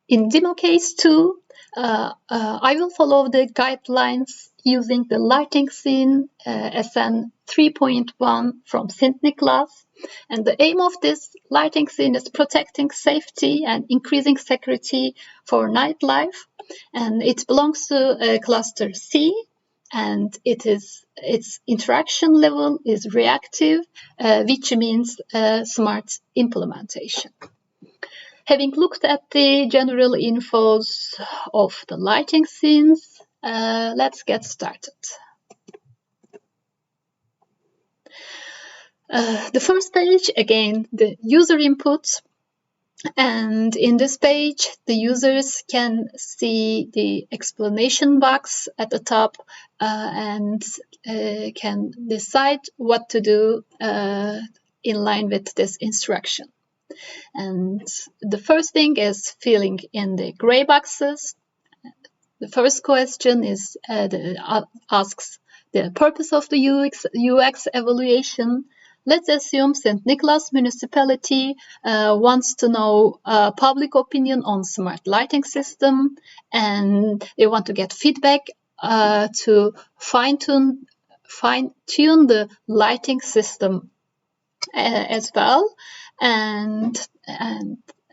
In demo case 2, I will follow the guidelines using the lighting scene SN3.1 from Sint-Niklaas. And the aim of this lighting scene is protecting safety and increasing security for nightlife. And it belongs to cluster C, and its interaction level is reactive, which means smart implementation. Having looked at the general infos of the lighting scenes, let's get started. The first page, again, the user input. And in this page, the users can see the explanation box at the top and can decide what to do in line with this instruction. And the first thing is filling in the gray boxes. The first question is asks the purpose of the UX evaluation. Let's assume Sint-Niklaas municipality wants to know public opinion on smart lighting system, and they want to get feedback to fine-tune the lighting system as well. And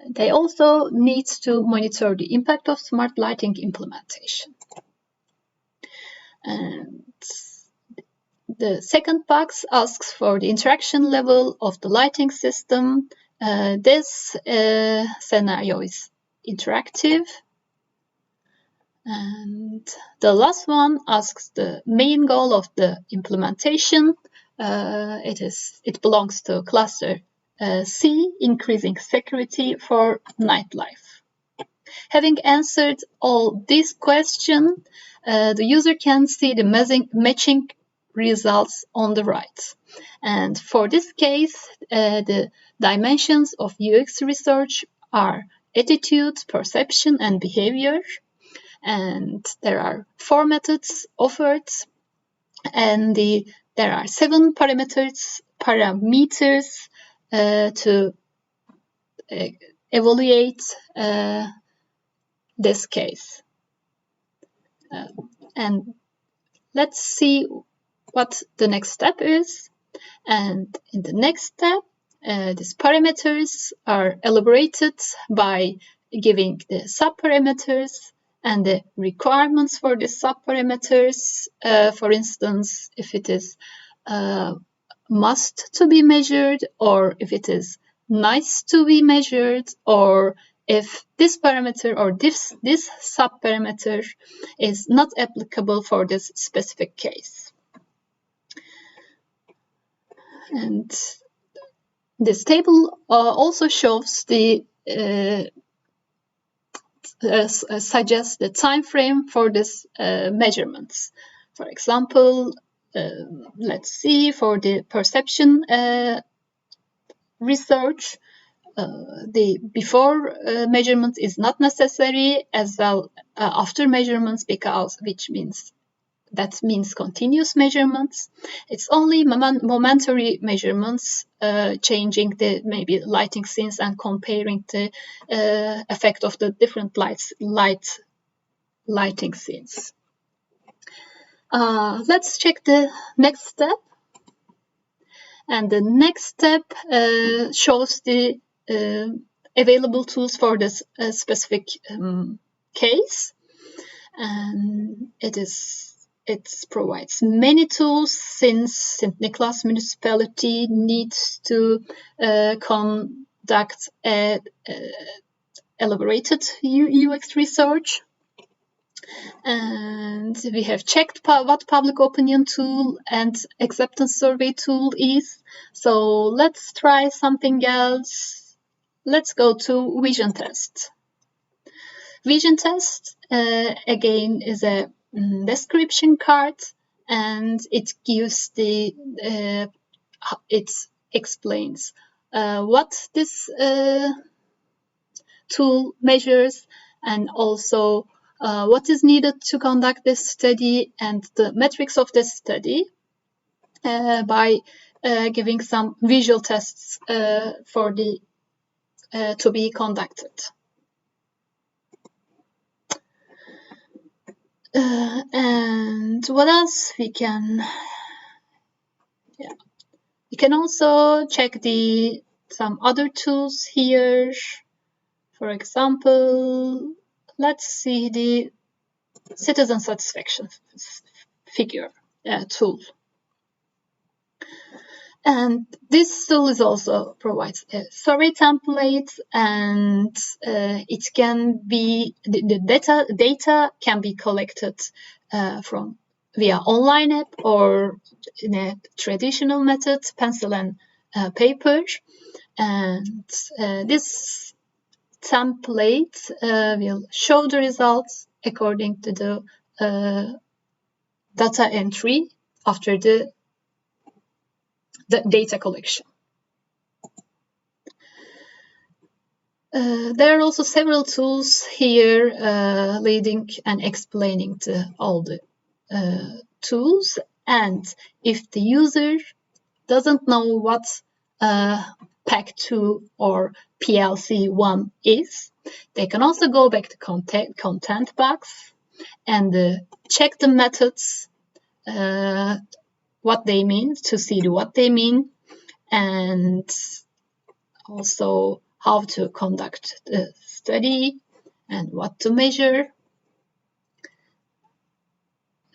they also need to monitor the impact of smart lighting implementation. And the second box asks for the interaction level of the lighting system. This scenario is interactive. And the last one asks the main goal of the implementation. It belongs to cluster C, increasing security for nightlife. Having answered all these questions, the user can see the matching results on the right. And for this case, the dimensions of UX research are attitude, perception, and behavior. And there are 4 methods offered, and there are 7 parameters to evaluate this case. And let's see what the next step is. And in the next step, these parameters are elaborated by giving the subparameters and the requirements for the subparameters. For instance, if it is must to be measured, or if it is nice to be measured, or if this parameter or this subparameter is not applicable for this specific case. And this table also shows the suggests the time frame for this measurements. For example, let's see, for the perception research, the before measurement is not necessary, as well after measurements, that means continuous measurements. It's only momentary measurements, changing the maybe lighting scenes and comparing the effect of the different lighting scenes. Let's check the next step. And the next step shows the available tools for this specific case. And it provides many tools, since Sint-Niklaas municipality needs to conduct elaborated UX research. And we have checked what public opinion tool and acceptance survey tool is. So let's try something else. Let's go to vision test. Vision test, again, is a description card, and it gives it explains what this tool measures, and also what is needed to conduct this study, and the metrics of this study, by giving some visual tests for to be conducted. And what else we can? You can also check some other tools here. For example, let's see the citizen satisfaction figure tool. And this tool is also provides a survey template, and it can be the data can be collected from via online app or in a traditional method, pencil and paper. And this template will show the results according to the data entry after the data collection. There are also several tools here leading and explaining all the tools. And if the user doesn't know what PAC2 or PLC1 is, they can also go back to content box and check the methods, what they mean, to see what they mean, and also how to conduct the study and what to measure.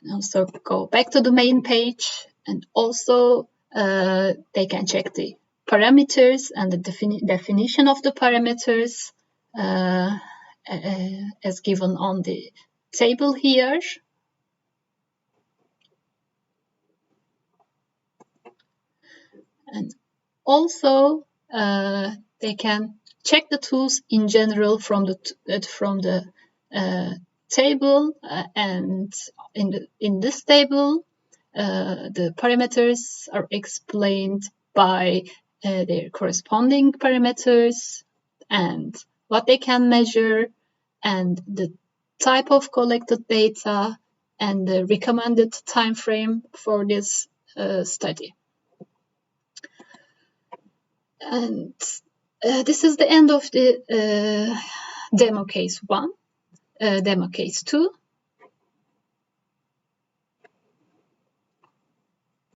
And also go back to the main page, and also they can check the parameters and the definition of the parameters as given on the table here. And also they can check the tools in general from the table, and in this table the parameters are explained by their corresponding parameters and what they can measure and the type of collected data and the recommended time frame for this study. And this is the end of the demo case 1. Demo case 2.